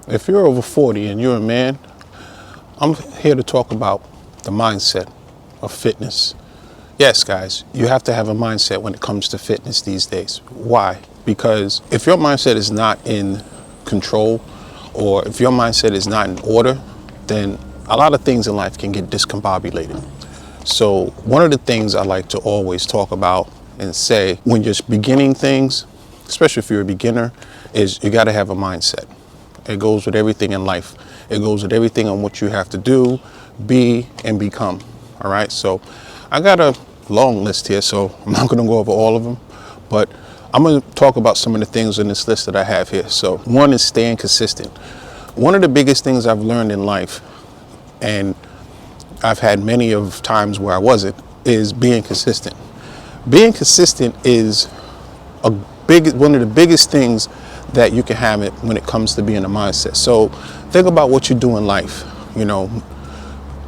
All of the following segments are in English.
If you're over 40 and you're a man, I'm here to talk about the mindset of fitness. Yes, guys, you have to have a mindset when it comes to fitness these days. Why? Because if your mindset is not in control, or if your mindset is not in order, then a lot of things in life can get discombobulated. So one of the things I like to always talk about and say when you're beginning things, especially if you're a beginner, is you got to have a mindset. It goes with everything in life. It goes with everything on what you have to do, be, and become. All right. So I got a long list here, so I'm not going to go over all of them, but I'm going to talk about some of the things in this list that I have here. So one is staying consistent. One of the biggest things I've learned in life, and I've had many of times where I wasn't, is being consistent. Being consistent is one of the biggest things that you can have it when it comes to being a mindset. So think about what you do in life.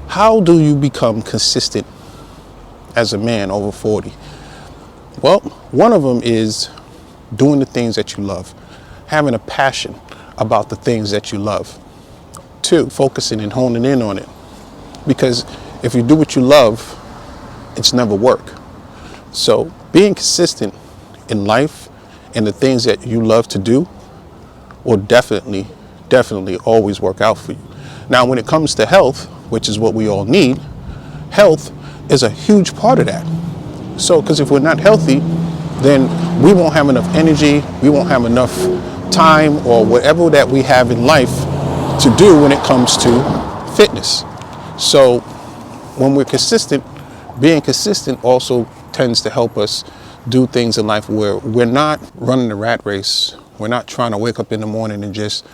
How do you become consistent as a man over 40? Well, one of them is doing the things that you love, having a passion about the things that you love. Two, focusing and honing in on it. Because if you do what you love, it's never work. So being consistent in life and the things that you love to do will definitely always work out for you. Now, when it comes to health, which is what we all need, health is a huge part of that. So, because if we're not healthy, then we won't have enough energy, we won't have enough time or whatever that we have in life to do when it comes to fitness. So when we're consistent, being consistent also tends to help us do things in life where we're not running the rat race. We're not trying to wake up in the morning and just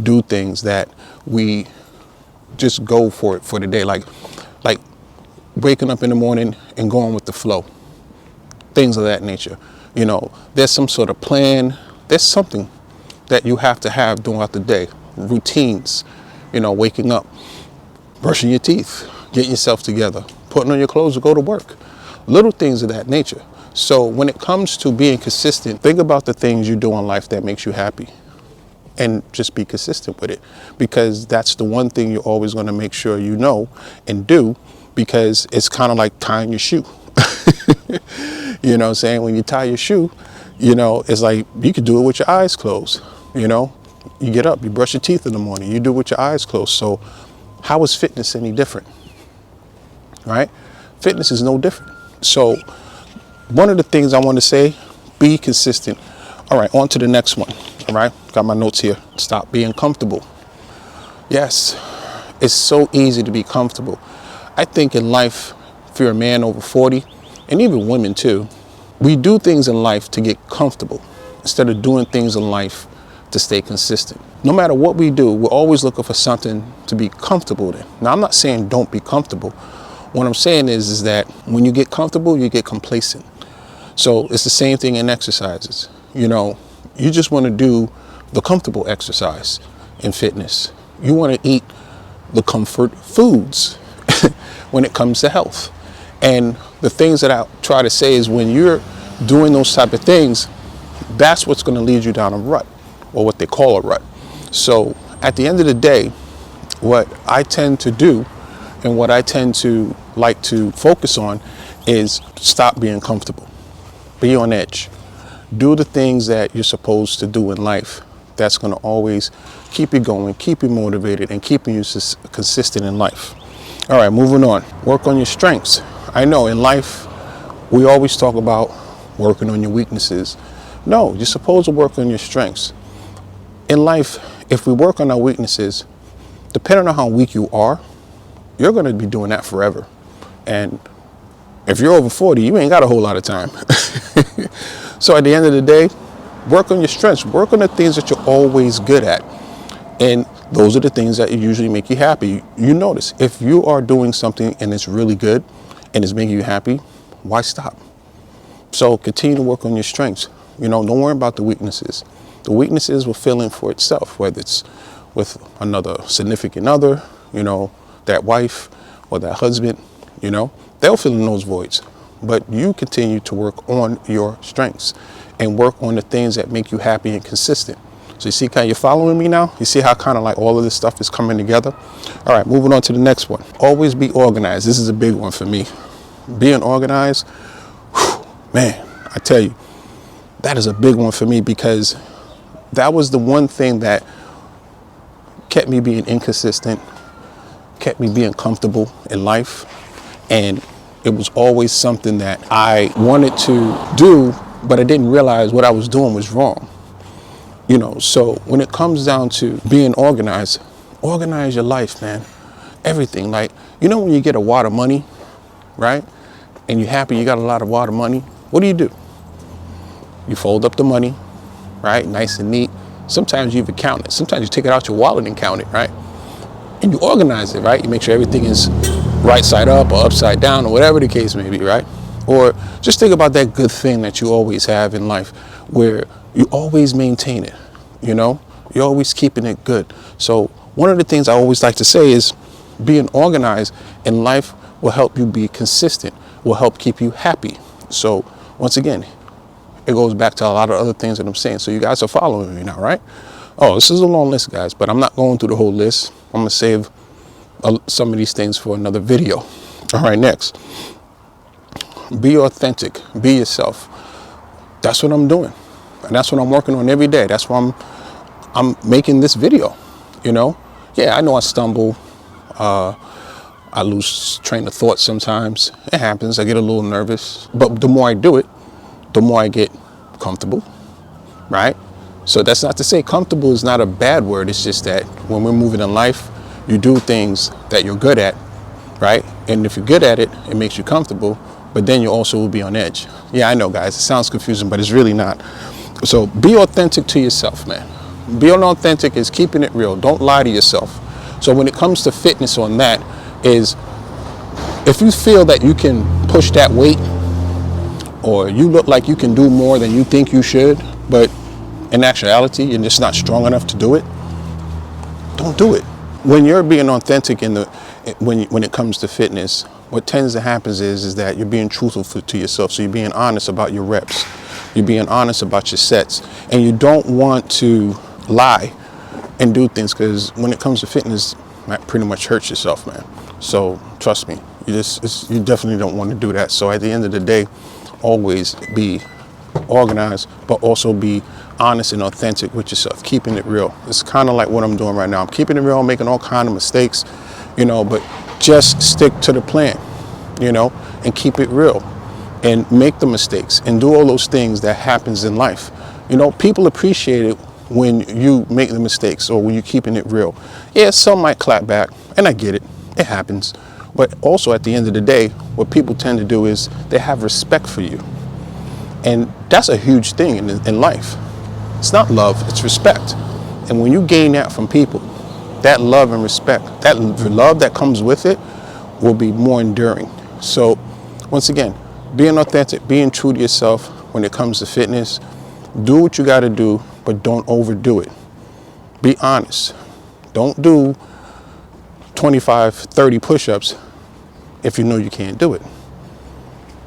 do things that we just go for it for the day. Like waking up in the morning and going with the flow. Things of that nature. There's some sort of plan. There's something that you have to have throughout the day. Routines, waking up, brushing your teeth, getting yourself together, putting on your clothes to go to work, little things of that nature. So when it comes to being consistent, think about the things you do in life that makes you happy and just be consistent with it, because that's the one thing you're always going to make sure you know and do, because it's kind of like tying your shoe. You know what I'm saying? When you tie your shoe, it's like you could do it with your eyes closed. You get up, you brush your teeth in the morning, you do it with your eyes closed. So how is fitness any different? Right? Fitness is no different. So one of the things I want to say, be consistent. All right, on to the next one. All right, got my notes here. Stop being comfortable. Yes, it's so easy to be comfortable. I think in life, if you're a man over 40, and even women too, we do things in life to get comfortable instead of doing things in life to stay consistent. No matter what we do, we're always looking for something to be comfortable in. Now, I'm not saying don't be comfortable. What I'm saying is that when you get comfortable, you get complacent. So it's the same thing in exercises. You just want to do the comfortable exercise in fitness. You want to eat the comfort foods when it comes to health. And the things that I try to say is when you're doing those type of things, that's what's going to lead you down a rut, or what they call a rut. So at the end of the day, what I tend to do and what I tend to like to focus on is stop being comfortable. Be on edge. Do the things that you're supposed to do in life. That's going to always keep you going, keep you motivated, and keeping you consistent in life. All right, moving on. Work on your strengths. I know in life, we always talk about working on your weaknesses. No, you're supposed to work on your strengths. In life, if we work on our weaknesses, depending on how weak you are, you're going to be doing that forever. And if you're over 40, you ain't got a whole lot of time. So at the end of the day, work on your strengths. Work on the things that you're always good at. And those are the things that usually make you happy. You notice, if you are doing something and it's really good and it's making you happy, why stop? So continue to work on your strengths. Don't worry about the weaknesses. The weaknesses will fill in for itself, whether it's with another significant other, that wife or that husband, they'll fill in those voids. But you continue to work on your strengths and work on the things that make you happy and consistent. So you see kind of, you're following me now? You see how kind of like all of this stuff is coming together? All right, moving on to the next one. Always be organized. This is a big one for me. Being organized, whew, man, I tell you, that is a big one for me, because that was the one thing that kept me being inconsistent, kept me being comfortable in life. And it was always something that I wanted to do, but I didn't realize what I was doing was wrong. So when it comes down to being organized, organize your life, man. Everything. Like, when you get a wad of money, right? And you're happy you got a lot of wad of money, what do? You fold up the money, right? Nice and neat. Sometimes you even count it. Sometimes you take it out your wallet and count it, right? And you organize it, right? You make sure everything is right side up or upside down or whatever the case may be, right? Or just think about that good thing that you always have in life, where you always maintain it, You're always keeping it good. So one of the things I always like to say is being organized in life will help you be consistent, will help keep you happy. So once again, it goes back to a lot of other things that I'm saying. So you guys are following me now, right? Oh, this is a long list, guys, but I'm not going through the whole list. I'm going to save some of these things for another video. All right, next. Be authentic. Be yourself. That's what I'm doing. And that's what I'm working on every day. That's why I'm making this video, Yeah, I know I stumble. I lose train of thought sometimes. It happens. I get a little nervous. But the more I do it, the more I get comfortable, right? So that's not to say comfortable is not a bad word. It's just that when we're moving in life, you do things that you're good at, right? And if you're good at it, it makes you comfortable, but then you also will be on edge. Yeah, I know, guys, it sounds confusing, but it's really not. So be authentic to yourself, man. Being authentic is keeping it real. Don't lie to yourself. So when it comes to fitness on that is, if you feel that you can push that weight, or you look like you can do more than you think you should, but in actuality, you're just not strong enough to do it, don't do it. When you're being authentic when it comes to fitness, what tends to happen is that you're being truthful to yourself. So you're being honest about your reps. You're being honest about your sets. And you don't want to lie and do things, because when it comes to fitness, that pretty much hurts yourself, man. So trust me, you definitely don't want to do that. So at the end of the day, always be organized, but also be honest and authentic with yourself, keeping it real. It's kind of like what I'm doing right now. I'm keeping it real, making all kind of mistakes, but just stick to the plan, and keep it real, and make the mistakes and do all those things that happens in life. People appreciate it when you make the mistakes or when you're keeping it real. Yeah, some might clap back, and I get it. It happens. But also at the end of the day, what people tend to do is they have respect for you. And that's a huge thing in life. It's not love, it's respect. And when you gain that from people, that love and respect, that love that comes with it will be more enduring. So once again, being authentic, being true to yourself when it comes to fitness, do what you got to do, but don't overdo it. Be honest. Don't do 25, 30 push-ups if you know you can't do it.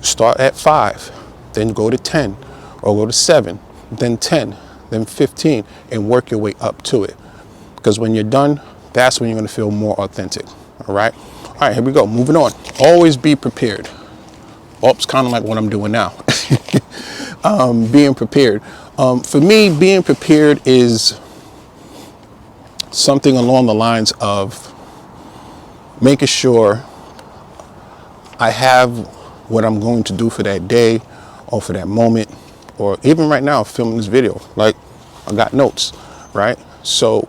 Start at 5, then go to 10, or go to 7, then 10, then 15, and work your way up to it. Because when you're done, that's when you're going to feel more authentic. All right? All right, here we go. Moving on. Always be prepared. Oh, it's kind of like what I'm doing now. Being prepared. For me, being prepared is something along the lines of making sure I have what I'm going to do for that day or for that moment, or even right now filming this video, like I got notes, right? So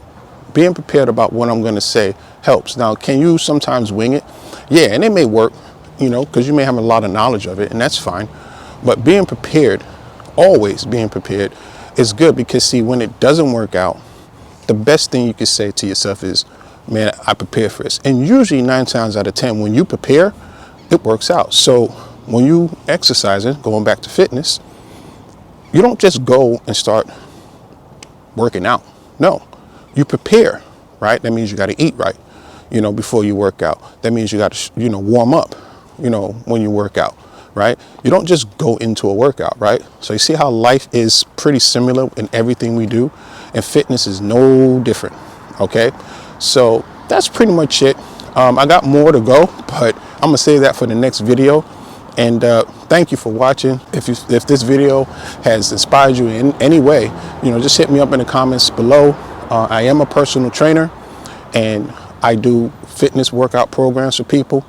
being prepared about what I'm going to say helps. Now, can you sometimes wing it? Yeah, and it may work, because you may have a lot of knowledge of it, and that's fine. But being prepared, always being prepared, is good, because see, when it doesn't work out, the best thing you can say to yourself is, man, I prepared for this. And usually 9 times out of 10, when you prepare, it works out. So when you exercising, going back to fitness, you don't just go and start working out. No, you prepare, right? That means you got to eat right, before you work out. That means you got to, warm up, when you work out. right? You don't just go into a workout, right? So you see how life is pretty similar in everything we do, and fitness is no different, okay? So that's pretty much it. I got more to go, but I'm gonna save that for the next video. And thank you for watching. If this video has inspired you in any way, just hit me up in the comments below. I am a personal trainer, and I do fitness workout programs for people,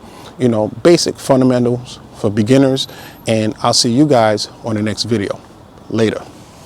basic fundamentals for beginners. And I'll see you guys on the next video. Later.